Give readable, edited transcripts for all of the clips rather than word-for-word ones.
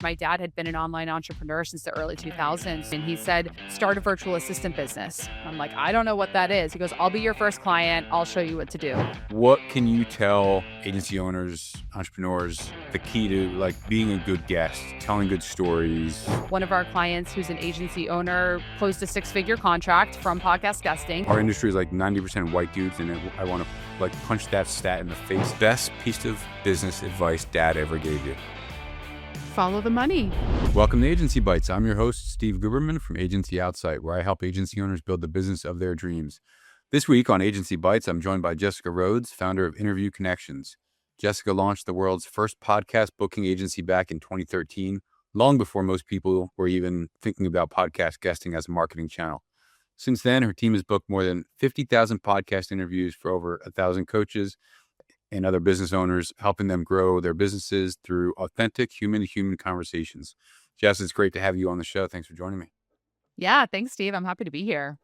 My dad had been an online entrepreneur since the early 2000s, and he said, start a virtual assistant business. I'm like, I don't know what that is. He goes, I'll be your first client. I'll show you what to do. What can you tell agency owners, entrepreneurs, the key to like being a good guest, telling good stories? One of our clients who's an agency owner closed a 6-figure contract from podcast guesting. Our industry is like 90% white dudes, and I want to like punch that stat in the face. Best piece of business advice Dad ever gave you? Follow the money. Welcome to Agency Bytes. I'm your host, Steve Guberman from Agency Outsight, where I help agency owners build the business of their dreams. This week on Agency Bytes, I'm joined by Jessica Rhodes, founder of Interview Connections. Jessica launched the world's first podcast booking agency back in 2013, long before most people were even thinking about podcast guesting as a marketing channel. Since then, her team has booked more than 50,000 podcast interviews for over 1,000 coaches and other business owners, helping them grow their businesses through authentic human-to-human conversations. Jess, it's great to have you on the show. Thanks for joining me. Yeah, thanks, Steve. I'm happy to be here.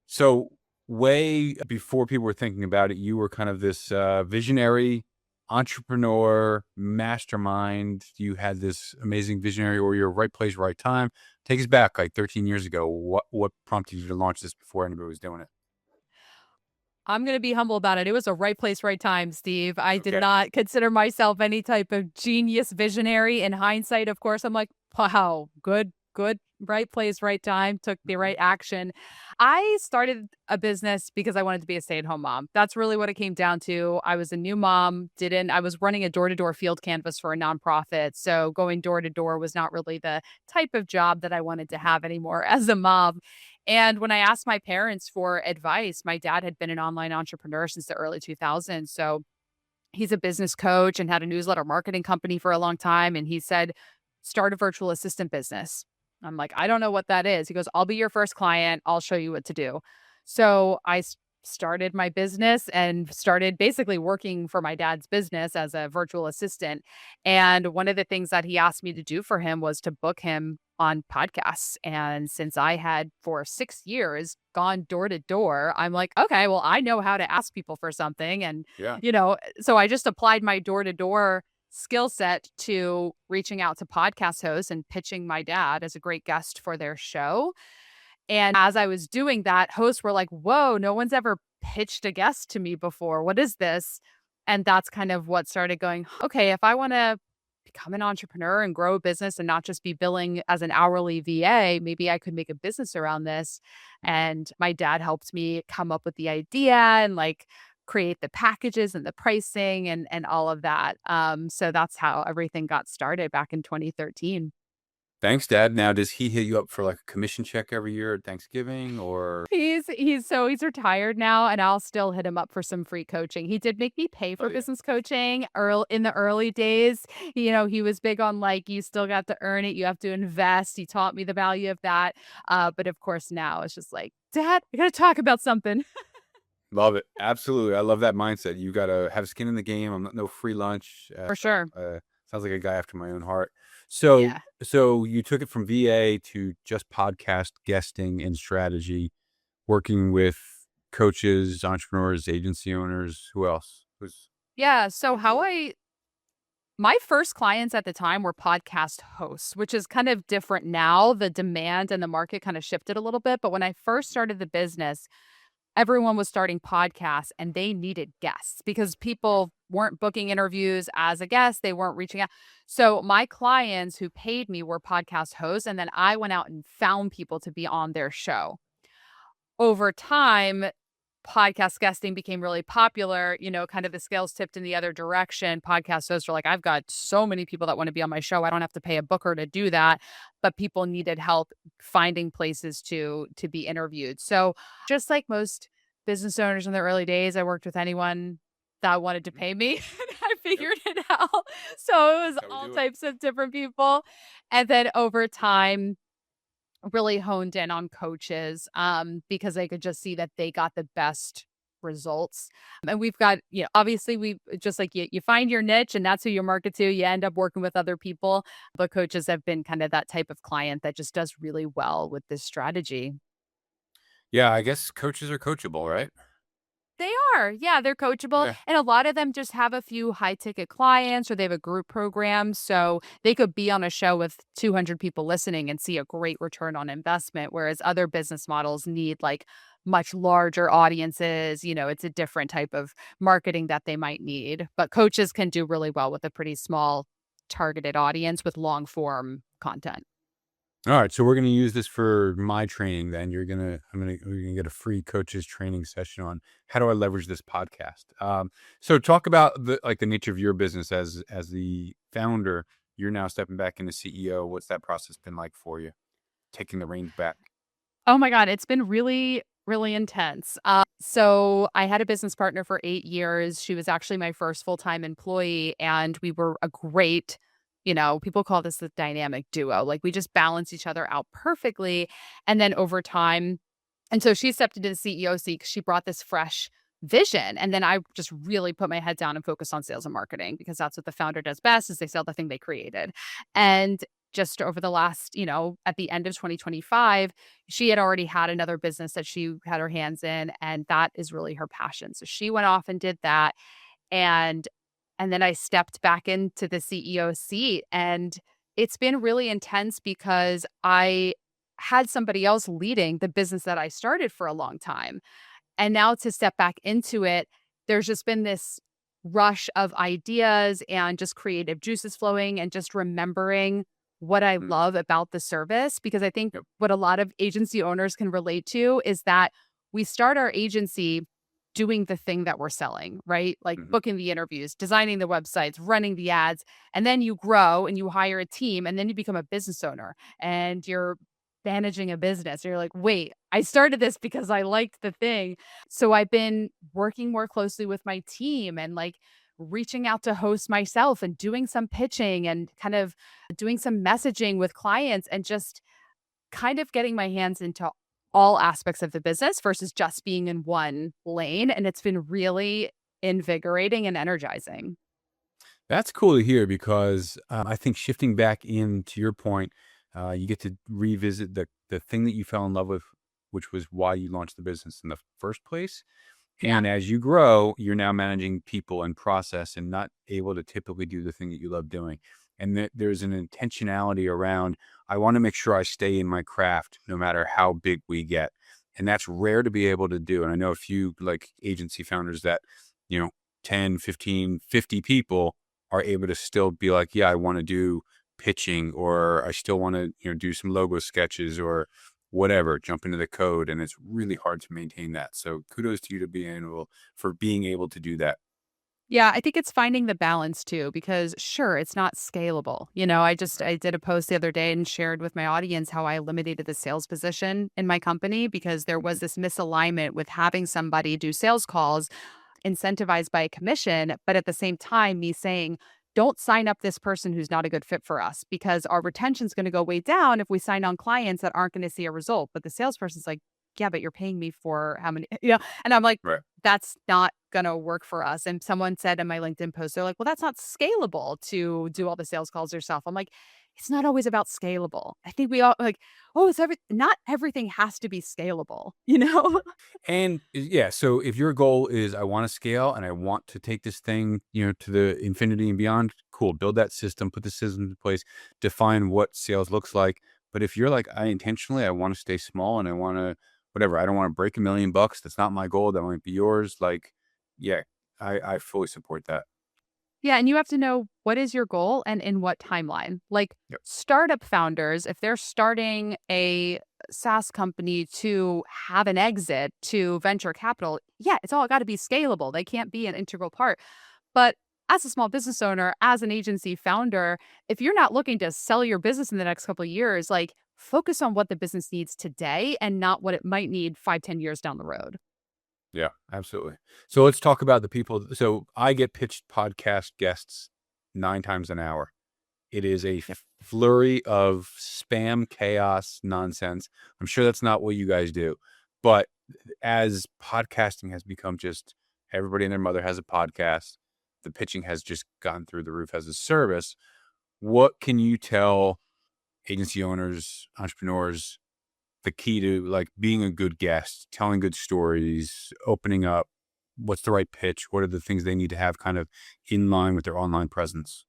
So way before people were thinking about it, you were kind of this visionary entrepreneur mastermind. You had this amazing visionary, or you're right place, right time. Take us back like 13 years ago. What prompted you to launch this before anybody was doing it? I'm going to be humble about it. It was a right place, right time, Steve. I did not consider myself any type of genius visionary. In hindsight, of course, I'm like, wow, good, right place, right time, took the right action. I started a business because I wanted to be a stay-at-home mom. That's really what it came down to. I was a new mom, I was running a door-to-door field canvas for a nonprofit. So going door to door was not really the type of job that I wanted to have anymore as a mom. And when I asked my parents for advice, my dad had been an online entrepreneur since the early 2000s. So he's a business coach and had a newsletter marketing company for a long time. And he said, start a virtual assistant business. I'm like, I don't know what that is. He goes, I'll be your first client. I'll show you what to do. So I started my business and started basically working for my dad's business as a virtual assistant. And one of the things that he asked me to do for him was to book him on podcasts. And since I had for 6 years gone door to door, I'm like, okay, well, I know how to ask people for something. And, so I just applied my door to door skill set to reaching out to podcast hosts and pitching my dad as a great guest for their show. And as I was doing that, hosts were like, whoa, no one's ever pitched a guest to me before. What is this? And that's kind of what started going, okay, if I want to become an entrepreneur and grow a business and not just be billing as an hourly VA, maybe I could make a business around this. And my dad helped me come up with the idea and like create the packages and the pricing and all of that. So that's how everything got started back in 2013. Thanks, Dad. Now, does he hit you up for like a commission check every year at Thanksgiving, or? He's retired now, and I'll still hit him up for some free coaching. He did make me pay for business coaching in the early days. He was big on like, you still got to earn it. You have to invest. He taught me the value of that. But of course now it's just like, Dad, we got to talk about something. Love it. Absolutely. I love that mindset. You got to have skin in the game. I'm not no free lunch. For sure. Sounds like a guy after my own heart. So you took it from VA to just podcast guesting and strategy, working with coaches, entrepreneurs, agency owners. Who else? So my first clients at the time were podcast hosts, which is kind of different now. The demand and the market kind of shifted a little bit. But when I first started the business, everyone was starting podcasts and they needed guests because people weren't booking interviews as a guest. They weren't reaching out. So my clients who paid me were podcast hosts. And then I went out and found people to be on their show. Over time, podcast guesting became really popular. Kind of the scales tipped in the other direction. Podcast hosts are like, I've got so many people that want to be on my show. I don't have to pay a booker to do that. But people needed help finding places to be interviewed. So just like most business owners in the early days, I worked with anyone that wanted to pay me. And I figured it out. So it was all types of different people. And then over time, really honed in on coaches because I could just see that they got the best results. And we've got, obviously we just like you find your niche and that's who you market to. You end up working with other people, but coaches have been kind of that type of client that just does really well with this strategy. Yeah, I guess coaches are coachable, right? They are. Yeah, they're coachable. Yeah. And a lot of them just have a few high ticket clients or they have a group program. So they could be on a show with 200 people listening and see a great return on investment. Whereas other business models need like much larger audiences. It's a different type of marketing that they might need. But coaches can do really well with a pretty small targeted audience with long form content. All right, so we're gonna use this for my training then. We're gonna get a free coaches training session on how do I leverage this podcast. So talk about the nature of your business as the founder. You're now stepping back into CEO. What's that process been like for you? Taking the reins back. Oh my god, it's been really, really intense. So I had a business partner for 8 years. She was actually my first full-time employee, and we were a great, people call this the dynamic duo. Like, we just balance each other out perfectly, and then over time and so she stepped into the CEO seat 'cause she brought this fresh vision, and then I just really put my head down and focused on sales and marketing because that's what the founder does best is they sell the thing they created. And just over the last, at the end of 2025, she had already had another business that she had her hands in, and that is really her passion. So she went off and did that, and then I stepped back into the CEO seat, and it's been really intense because I had somebody else leading the business that I started for a long time. And now to step back into it, there's just been this rush of ideas and just creative juices flowing and just remembering what I Mm, love about the service. Because I think yep. what a lot of agency owners can relate to is that we start our agency doing the thing that we're selling, right? Like Mhm. booking the interviews, designing the websites, running the ads, and then you grow and you hire a team and then you become a business owner and you're managing a business. And you're like, wait, I started this because I liked the thing. So I've been working more closely with my team and like reaching out to hosts myself and doing some pitching and kind of doing some messaging with clients and just kind of getting my hands into all aspects of the business versus just being in one lane. And it's been really invigorating and energizing. That's cool to hear because I think shifting back in to your point, you get to revisit the thing that you fell in love with, which was why you launched the business in the first place. Yeah. And as you grow, you're now managing people and process and not able to typically do the thing that you love doing. And there's an intentionality around, I want to make sure I stay in my craft no matter how big we get. And that's rare to be able to do. And I know a few like agency founders that, you know, 10, 15, 50 people are able to still be like, yeah, I want to do pitching or I still want to, do some logo sketches or whatever, jump into the code, and it's really hard to maintain that. So kudos to you to being able to do that. Yeah, I think it's finding the balance too, because sure, it's not scalable. I did a post the other day and shared with my audience how I eliminated the sales position in my company because there was Mhm. this misalignment with having somebody do sales calls incentivized by a commission, but at the same time, me saying, don't sign up this person who's not a good fit for us because our retention is going to go way down if we sign on clients that aren't going to see a result. But the salesperson's like, yeah, but you're paying me for how many, and I'm like, Right. that's not going to work for us. And someone said in my LinkedIn post, they're like, well, that's not scalable to do all the sales calls yourself. I'm like, it's not always about scalable. I think we all like, oh, not everything has to be scalable, you know? And yeah, so if your goal is I want to scale and I want to take this thing, to the infinity and beyond, cool. Build that system, put the system in place, define what sales looks like. But if you're like, I want to stay small and I want to, whatever, I don't want to break $1 million. That's not my goal. That might be yours. Like, yeah, I fully support that. Yeah, and you have to know what is your goal and in what timeline. Like Yep. startup founders, if they're starting a SaaS company to have an exit to venture capital, yeah, it's all got to be scalable. They can't be an integral part. But as a small business owner, as an agency founder, if you're not looking to sell your business in the next couple of years, like focus on what the business needs today and not what it might need 5, 10 years down the road. Yeah, absolutely. So let's talk about the people. So I get pitched podcast guests 9 times an hour. It is a Yep. flurry of spam, chaos, nonsense. I'm sure that's not what you guys do. But as podcasting has become just everybody and their mother has a podcast, the pitching has just gone through the roof as a service. What can you tell agency owners, entrepreneurs, the key to like being a good guest, telling good stories, opening up? what's the right pitch? What are the things they need to have kind of in line with their online presence?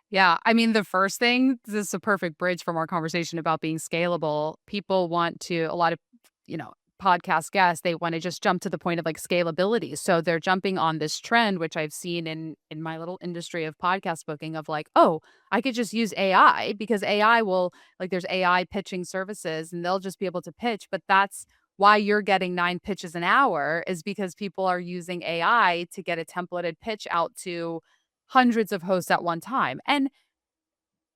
Yeah. I mean, the first thing, this is a perfect bridge from our conversation about being scalable. People want to, a lot of, you know, podcast guests, they want to just jump to the point of like scalability. So they're jumping on this trend, which I've seen in my little industry of podcast booking of like, oh, I could just use AI because AI will like there's AI pitching services and they'll just be able to pitch. But that's why you're getting 9 pitches an hour is because people are using AI to get a templated pitch out to hundreds of hosts at one time. And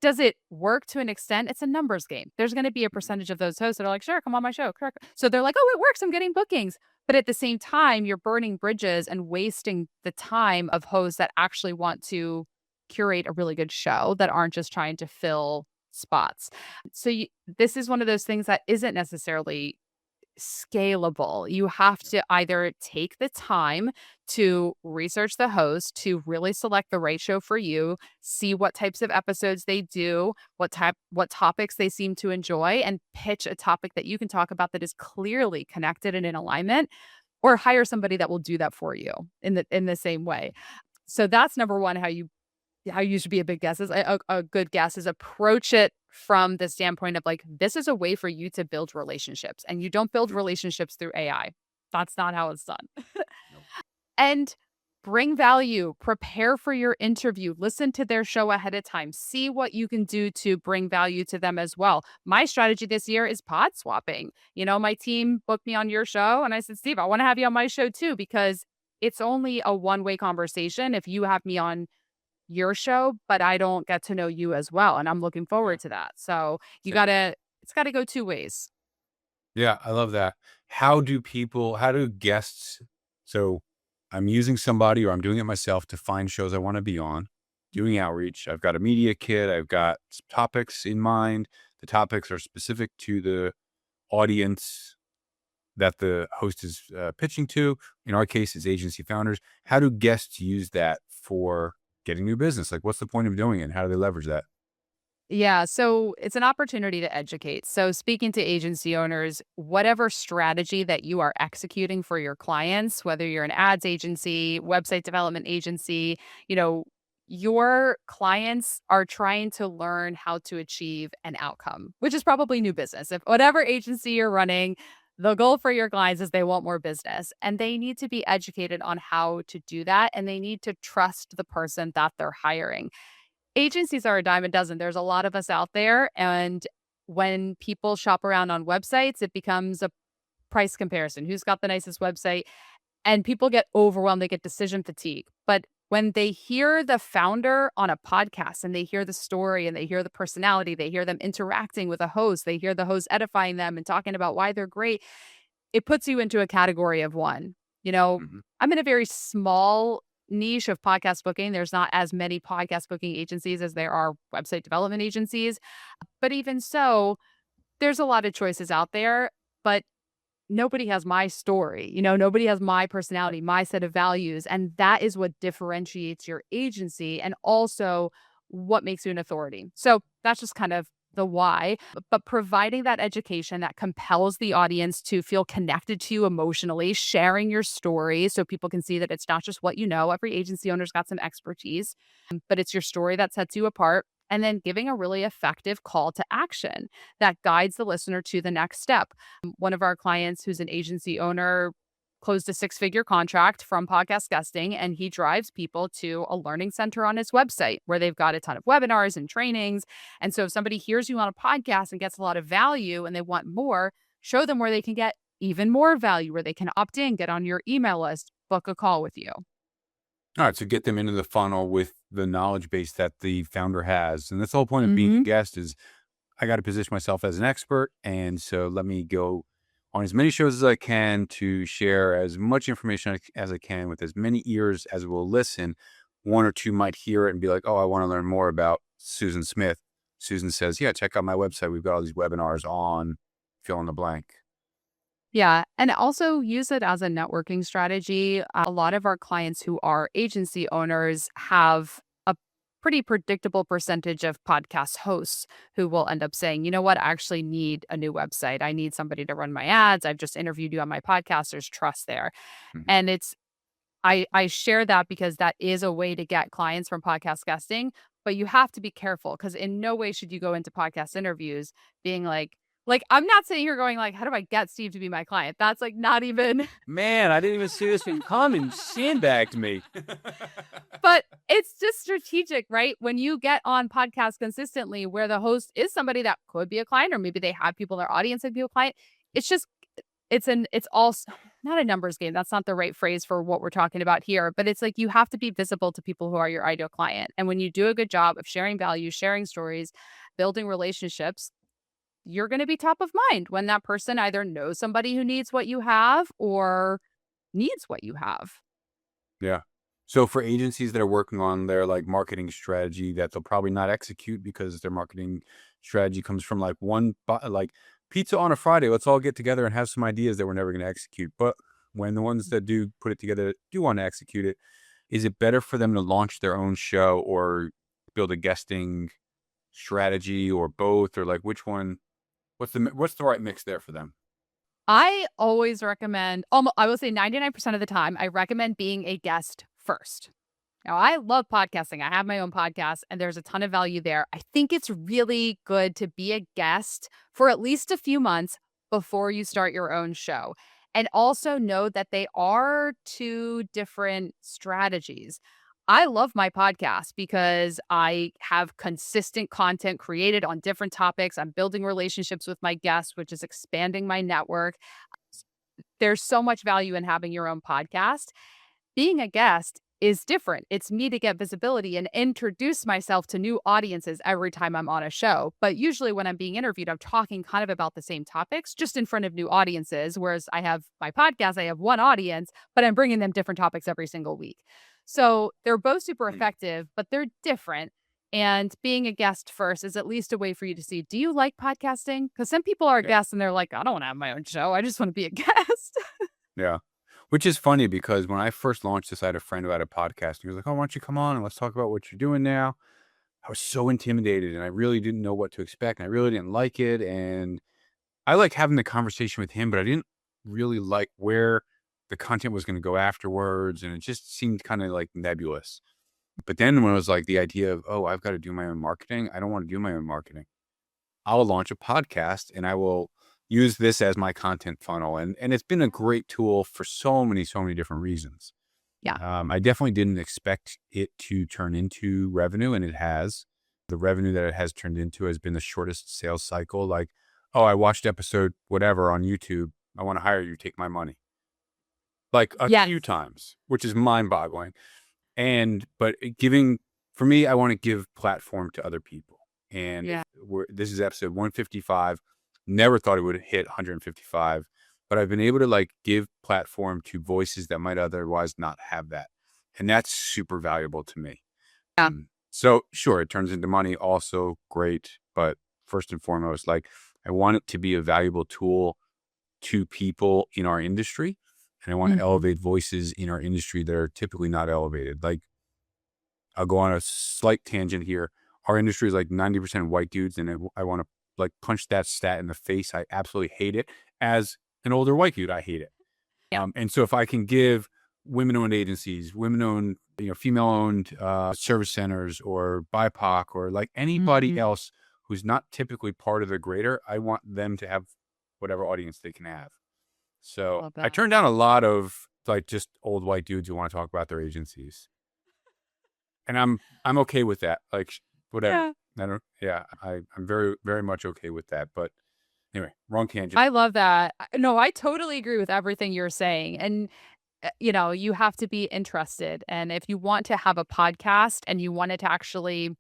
does it work to an extent? It's a numbers game. There's going to be a percentage of those hosts that are like, sure, come on my show. Sure. So they're like, oh, it works. I'm getting bookings. But at the same time, you're burning bridges and wasting the time of hosts that actually want to curate a really good show that aren't just trying to fill spots. So this is one of those things that isn't necessarily scalable. You have to either take the time to research the host to really select the right show for you, see what types of episodes they do, what topics they seem to enjoy and pitch a topic that you can talk about that is clearly connected and in alignment or hire somebody that will do that for you in the same way. So that's number 1 how you should be a big guess is a good guess is approach it from the standpoint of like, this is a way for you to build relationships and you don't build relationships through AI. That's not how it's done. Nope. And bring value, prepare for your interview, listen to their show ahead of time, see what you can do to bring value to them as well. My strategy this year is pod swapping. You know, my team booked me on your show and I said, Steve, I want to have you on my show too, because it's only a one-way conversation if you have me on your show, but I don't get to know you as well. And I'm looking Yeah. forward to that. So Same. it's gotta go 2 ways. Yeah, I love that. How do guests, so I'm using somebody or I'm doing it myself to find shows I want to be on, doing outreach. I've got a media kit. I've got topics in mind. The topics are specific to the audience that the host is pitching to. In our case, it's agency founders. How do guests use that for getting new business? Like, what's the point of doing it? And how do they leverage that? Yeah, so it's an opportunity to educate. So speaking to agency owners, whatever strategy that you are executing for your clients, whether you're an ads agency, website development agency, you know, your clients are trying to learn how to achieve an outcome, which is probably new business. If whatever agency you're running, the goal for your clients is they want more business and they need to be educated on how to do that and they need to trust the person that they're hiring. Agencies are a dime a dozen. There's a lot of us out there, and when people shop around on websites, it becomes a price comparison. Who's got the nicest website? And people get overwhelmed, they get decision fatigue. But when they hear the founder on a podcast and they hear the story and they hear the personality, they hear them interacting with a host, they hear the host edifying them and talking about why they're great, it puts you into a category of one. You know, Hmm. I'm in a very small niche of podcast booking. There's not as many podcast booking agencies as there are website development agencies. But even so, there's a lot of choices out there, but nobody has my story. You know, nobody has my personality, my set of values. And that is what differentiates your agency and also what makes you an authority. So that's just kind of the why, but providing that education that compels the audience to feel connected to you emotionally, sharing your story so people can see that it's not just what you know. Every agency owner's got some expertise, but it's your story that sets you apart. And then giving a really effective call to action that guides the listener to the next step. One of our clients who's an agency owner closed a 6-figure contract from podcast guesting, and he drives people to a learning center on his website where they've got a ton of webinars and trainings. And so if somebody hears you on a podcast and gets a lot of value and they want more, show them where they can get even more value, where they can opt in, get on your email list, book a call with you. All right, so get them into the funnel with the knowledge base that the founder has. And that's the whole point of being a Mhm. guest is I got to position myself as an expert. And so let me go on as many shows as I can to share as much information as I can with as many ears as will listen. One or two might hear it and be like, oh, I want to learn more about Susan Smith. Susan says, yeah, check out my website. We've got all these webinars on fill in the blank. Yeah, and also use it as a networking strategy. A lot of our clients who are agency owners have a pretty predictable percentage of podcast hosts who will end up saying, you know what, I actually need a new website. I need somebody to run my ads. I've just interviewed you on my podcast. There's trust there. Mhm. And it's I share that because that is a way to get clients from podcast guesting, but you have to be careful because in no way should you go into podcast interviews being like I'm not sitting here going like, how do I get Steve to be my client? That's like not even Man, I didn't even see this one coming. Sandbagged me. but it's just strategic, right? When you get on podcasts consistently where the host is somebody that could be a client, or maybe they have people in their audience that could be a client, it's just it's all not a numbers game. That's not the right phrase for what we're talking about here, but it's like you have to be visible to people who are your ideal client. And when you do a good job of sharing value, sharing stories, building relationships, you're going to be top of mind when that person either knows somebody who needs what you have or needs what you have. Yeah. So for agencies that are working on their like marketing strategy that they'll probably not execute because their marketing strategy comes from like like pizza on a Friday, let's all get together and have some ideas that we're never going to execute. But when the ones that do put it together do want to execute it, is it better for them to launch their own show or build a guesting strategy or both, or like which one? What's the right mix there for them? I always recommend, I will say 99% of the time, I recommend being a guest first. Now, I love podcasting. I have my own podcast, and there's a ton of value there. I think it's really good to be a guest for at least a few months before you start your own show. And also know that they are two different strategies. I love my podcast because I have consistent content created on different topics. I'm building relationships with my guests, which is expanding my network. There's so much value in having your own podcast. Being a guest is different. It's me to get visibility and introduce myself to new audiences every time I'm on a show. But usually when I'm being interviewed, I'm talking kind of about the same topics, just in front of new audiences. Whereas I have my podcast, I have one audience, but I'm bringing them different topics every single week. So they're both super effective, but they're different. And being a guest first is at least a way for you to see, do you like podcasting? Because some people are Yeah. guests and they're like, I don't want to have my own show. I just want to be a guest. Yeah. Which is funny because when I first launched this, I had a friend who had a podcast. And he was like, "Oh, why don't you come on and let's talk about what you're doing now?" I was so intimidated and I really didn't know what to expect. And I really didn't like it. And I like having the conversation with him, but I didn't really like where the content was going to go afterwards. And it just seemed kind of like nebulous. But then when it was like the idea of, oh, I've got to do my own marketing, I don't want to do my own marketing. I'll launch a podcast and I will use this as my content funnel. And it's been a great tool for so many different reasons. Yeah. I definitely didn't expect it to turn into revenue, and it has. The revenue that it has turned into has been the shortest sales cycle. Like, oh, I watched episode whatever on YouTube. I want to hire you. Take my money. Like a Yes. few times, which is mind boggling. But for me, I want to give platform to other people. And Yeah. this is episode 155. Never thought it would hit 155, but I've been able to like give platform to voices that might otherwise not have that. And that's super valuable to me. Yeah. So sure, it turns into money, also great. But first and foremost, like I want it to be a valuable tool to people in our industry. And I want to Mhm. elevate voices in our industry that are typically not elevated. Like I'll go on a slight tangent here. Our industry is like 90% white dudes, and I want to like punch that stat in the face. I absolutely hate it. As an older white dude, I hate it. Yeah. And so if I can give women-owned agencies, women-owned, female-owned service centers, or BIPOC, or like anybody Mhm. else who's not typically part of the greater, I want them to have whatever audience they can have. So Love I that. turned down a lot of like just old white dudes who want to talk about their agencies. And I'm okay with that. Like whatever. Yeah. I'm very, very much okay with that. But anyway, wrong tangent. I love that. No, I totally agree with everything you're saying. And, you have to be interested. And if you want to have a podcast and you want it to actually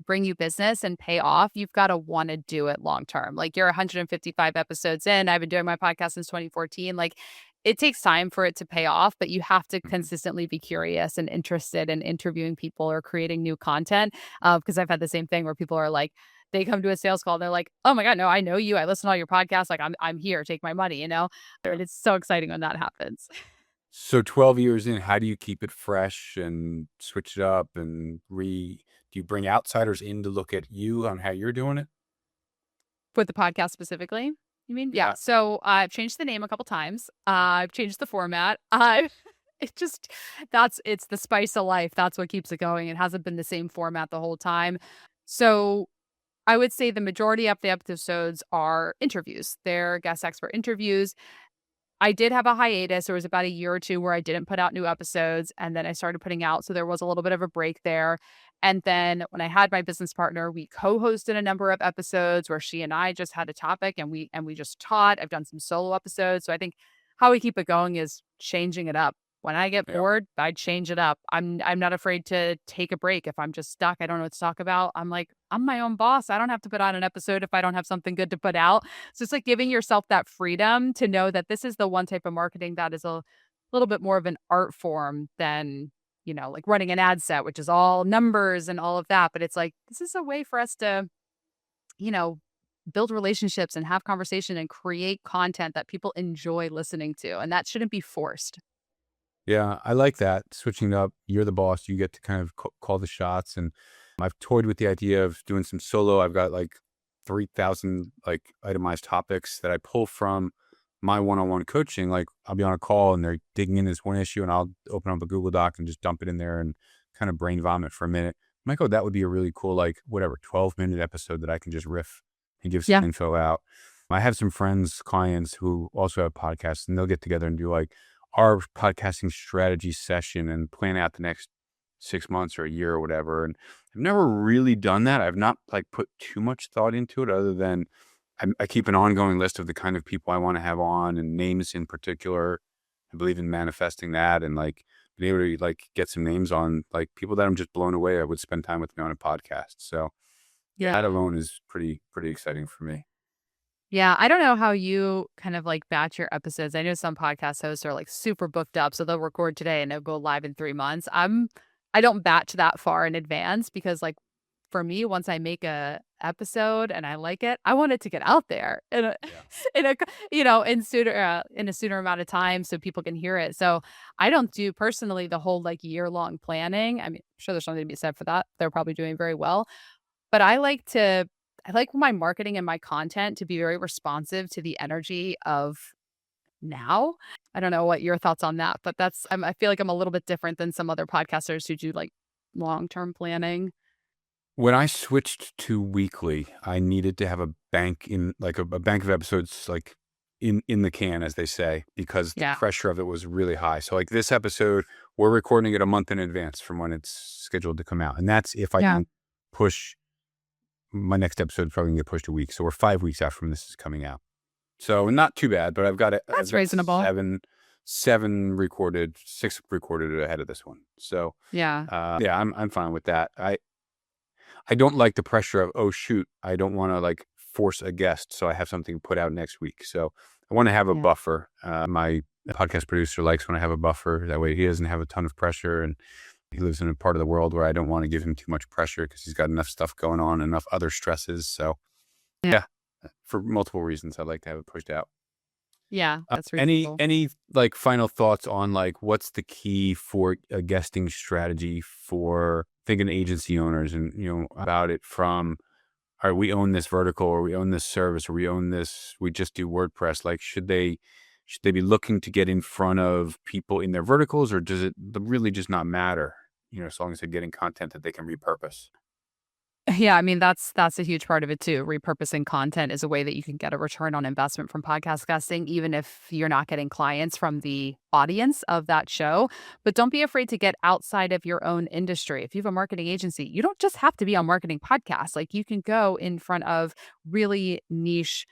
bring you business and pay off, you've got to want to do it long term. Like you're 155 episodes in. I've been doing my podcast since 2014. Like it takes time for it to pay off, but you have to Mhm. consistently be curious and interested in interviewing people or creating new content. Because I've had the same thing where people are like, they come to a sales call, they're like, "Oh my god, no, I know you. I listen to all your podcasts. Like I'm here. Take my money." Yeah. And it's so exciting when that happens. So 12 years in, how do you keep it fresh and switch it up do you bring outsiders in to look at you on how you're doing it? With the podcast specifically, you mean? Yeah. Yeah. So I've changed the name a couple times. I've changed the format. It just it's the spice of life. That's what keeps it going. It hasn't been the same format the whole time. So I would say the majority of the episodes are interviews. They're guest expert interviews. I did have a hiatus. There was about a year or 2 where I didn't put out new episodes, and then I started putting out, so there was a little bit of a break there. And then when I had my business partner, we co-hosted a number of episodes where she and I just had a topic and we just taught. I've done some solo episodes, so I think how we keep it going is changing it up. When I get Yeah. bored, I change it up. I'm not afraid to take a break if I'm just stuck, I don't know what to talk about. I'm like, "I'm my own boss. I don't have to put on an episode if I don't have something good to put out." So it's like giving yourself that freedom to know that this is the one type of marketing that is a little bit more of an art form than, like running an ad set, which is all numbers and all of that. But it's like, this is a way for us to, you know, build relationships and have conversation and create content that people enjoy listening to. And that shouldn't be forced. Yeah, I like that. Switching up, you're the boss. You get to kind of call the shots. And I've toyed with the idea of doing some solo. I've got like 3,000 like itemized topics that I pull from my one-on-one coaching. Like I'll be on a call and they're digging in this one issue, and I'll open up a Google Doc and just dump it in there and kind of brain vomit for a minute. I'm like, oh, that would be a really cool, like whatever, 12-minute episode that I can just riff and give some Yeah. info out. I have some friends, clients who also have podcasts, and they'll get together and do like our podcasting strategy session and plan out the next 6 months or a year or whatever. And I've never really done that. I've not like put too much thought into it other than I keep an ongoing list of the kind of people I want to have on and names in particular. I believe in manifesting that and like being able to like get some names on like people that I'm just blown away. I would spend time with me on a podcast. So Yeah. that alone is pretty exciting for me. Yeah, I don't know how you kind of like batch your episodes. I know some podcast hosts are like super booked up, so they'll record today and they'll go live in 3 months. I don't batch that far in advance because like for me, once I make a episode and I like it, I want it to get out there in a Yeah. in a in a sooner amount of time so people can hear it. So I don't do personally the whole like year long planning. I mean, I'm sure there's something to be said for that. They're probably doing very well. But I like my marketing and my content to be very responsive to the energy of now. I don't know what your thoughts on that, but I feel like I'm a little bit different than some other podcasters who do like long-term planning. When I switched to weekly, I needed to have a bank in like a bank of episodes like in the can, as they say, because the Yeah. pressure of it was really high. So like this episode, we're recording it a month in advance from when it's scheduled to come out. And that's if I Yeah. can push my next episode probably gonna get pushed a week. So we're 5 weeks out from this is coming out. So not too bad, but I've That's got reasonable. seven recorded, 6 recorded ahead of this one. So Yeah. yeah, I'm fine with that. I don't like the pressure of, oh shoot, I don't want to like force a guest, so I have something put out next week. So I want to have a Yeah. buffer. My podcast producer likes when I have a buffer. That way he doesn't have a ton of pressure, and he lives in a part of the world where I don't want to give him too much pressure because he's got enough stuff going on, enough other stresses. So Yeah. yeah, for multiple reasons, I'd like to have it pushed out. Yeah, that's Any reasonable. any like final thoughts on like what's the key for a guesting strategy for thinking agency owners and about it from all right, we own this vertical or we own this service or we own this, we just do WordPress. Like should they be looking to get in front of people in their verticals, or does it really just not matter? As long as they're getting content that they can repurpose. Yeah, I mean, that's a huge part of it too. Repurposing content is a way that you can get a return on investment from podcast guesting, even if you're not getting clients from the audience of that show. But don't be afraid to get outside of your own industry. If you have a marketing agency, you don't just have to be on marketing podcasts. Like you can go in front of really niche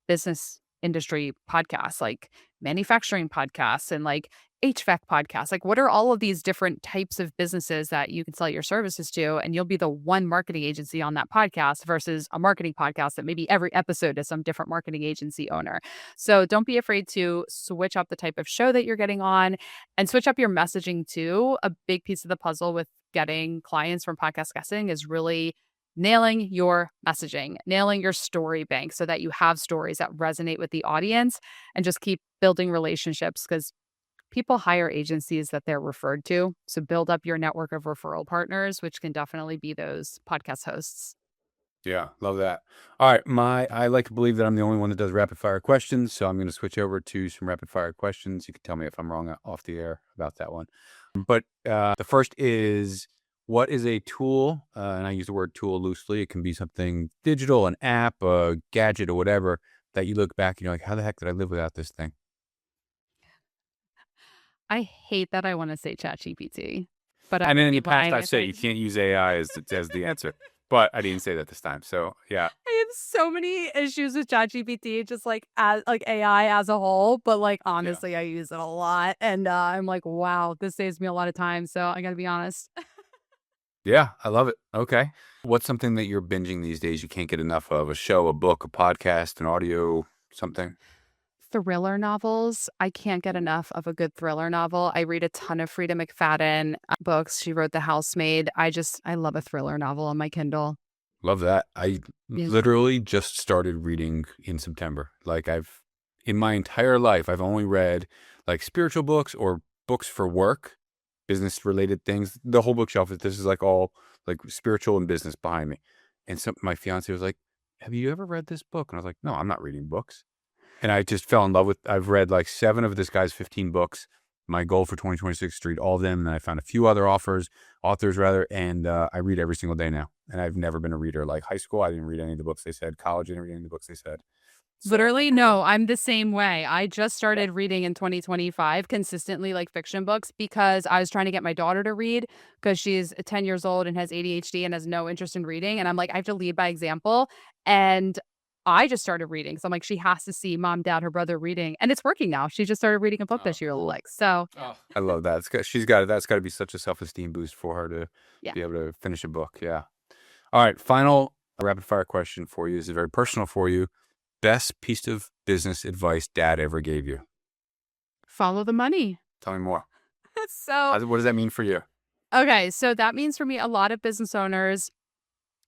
business industry podcasts, like manufacturing podcasts and like HVAC podcasts. Like, what are all of these different types of businesses that you can sell your services to? And you'll be the one marketing agency on that podcast versus a marketing podcast that maybe every episode is some different marketing agency owner. So don't be afraid to switch up the type of show that you're getting on and switch up your messaging too. A big piece of the puzzle with getting clients from podcast guessing is really nailing your messaging, nailing your story bank so that you have stories that resonate with the audience and just keep building relationships because people hire agencies that they're referred to. So build up your network of referral partners, which can definitely be those podcast hosts. Yeah, love that. All right, I like to believe that I'm the only one that does rapid fire questions, so I'm going to switch over to some rapid fire questions. You can tell me if I'm wrong off the air about that one. But the first is, what is a tool? And I use the word tool loosely. It can be something digital, an app, a gadget, or whatever that you look back and you're like, how the heck did I live without this thing? I hate that I want to say ChatGPT, but I And then would in be the past, lying I if say I you can't use AI as the answer, but I didn't say that this time. So yeah, I have so many issues with ChatGPT, just like as like AI as a whole, but like yeah. honestly, I use it a lot, and I'm like, wow, this saves me a lot of time. So I got to be honest. Yeah, I love it. Okay. What's something that you're binging these days you can't get enough of? A show, a book, a podcast, an audio, something? Thriller novels. I can't get enough of a good thriller novel. I read a ton of Frida McFadden books. She wrote The Housemaid. I love a thriller novel on my Kindle. Love that. I Yeah. literally just started reading in September. Like in my entire life, I've only read like spiritual books or books for work, business related things. The whole bookshelf this is like all like spiritual and business behind me. And so my fiance was like, have you ever read this book? And I was like, no, I'm not reading books. And I just fell in love with I've read like 7 of this guy's 15 books. My goal for 2026 is to read all of them, and then I found a few other authors rather, and I read every single day now. And I've never been a reader. Like high school, I didn't read any of the books they said. College, I didn't read any of the books they said. So Literally, no, I'm the same way. I just started reading in 2025 consistently, like fiction books, because I was trying to get my daughter to read because she's 10 years old and has ADHD and has no interest in reading. And I'm like, I have to lead by example. And I just started reading. So I'm like, she has to see mom, dad, her brother reading. And it's working now. She just started reading a book oh, this year, like, so I love that. She's got that's got to be such a self-esteem boost for her to yeah. be able to finish a book. Yeah. All right. Final rapid fire question for you. This is very personal for you. Best piece of business advice dad ever gave you? Follow the money. Tell me more. So, What does that mean for you? okay. So that means for me, a lot of business owners,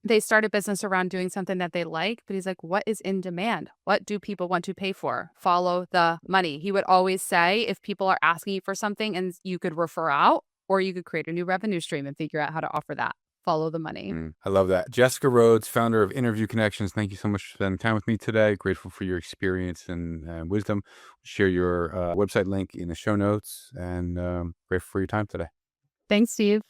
they start a business around doing something that they like, but he's like, what is in demand? What do people want to pay for? Follow the money. He would always say, if people are asking you for something and you could refer out, or you could create a new revenue stream and figure out how to offer that. Follow the money. I love that. Jessica Rhodes, founder of Interview Connections. Thank you so much for spending time with me today. Grateful for your experience and wisdom. Share your website link in the show notes, and grateful for your time today. Thanks, Steve.